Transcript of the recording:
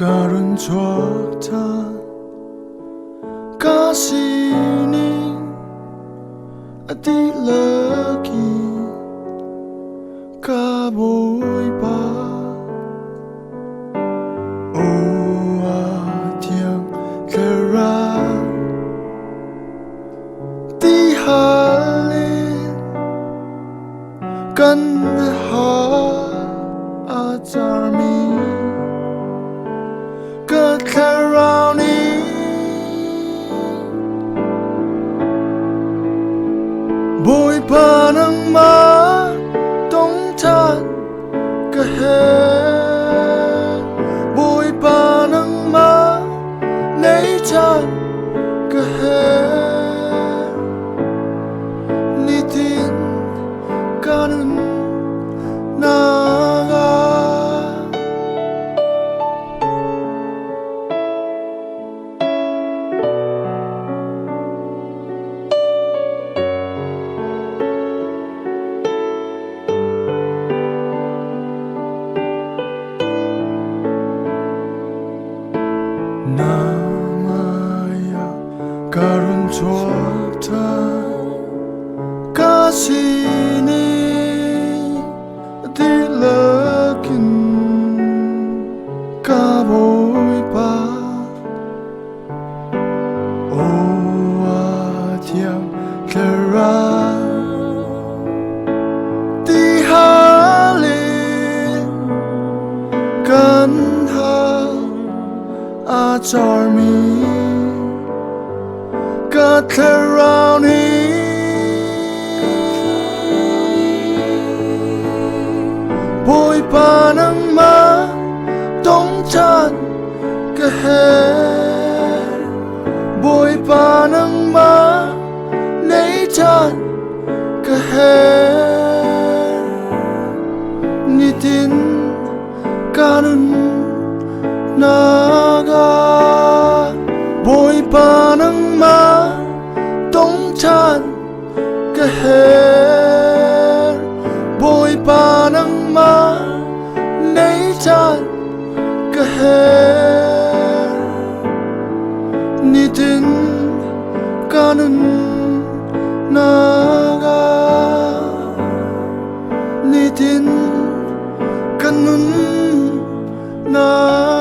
가른 좋다 가시니 어디라기 가보이바 오아 tiếng kara đi halin kan ha ajarmi ka karauni bồi panang ma tong tan ka he bồi panang ma nei tan ka he ni tin kanun naga namaya karun 좋다 가시니 어디라긴 가보이바 오아 tiếng kara đi halin kan ha ajarmi ka karauni bồi panang ma tong tan ka he bồi panang ma nei tan ka he ni tin kanun naga bồi panang ma tong tan ka he bồi panang ma nei tan ka he ni tin kanun naga ni tin kanun naga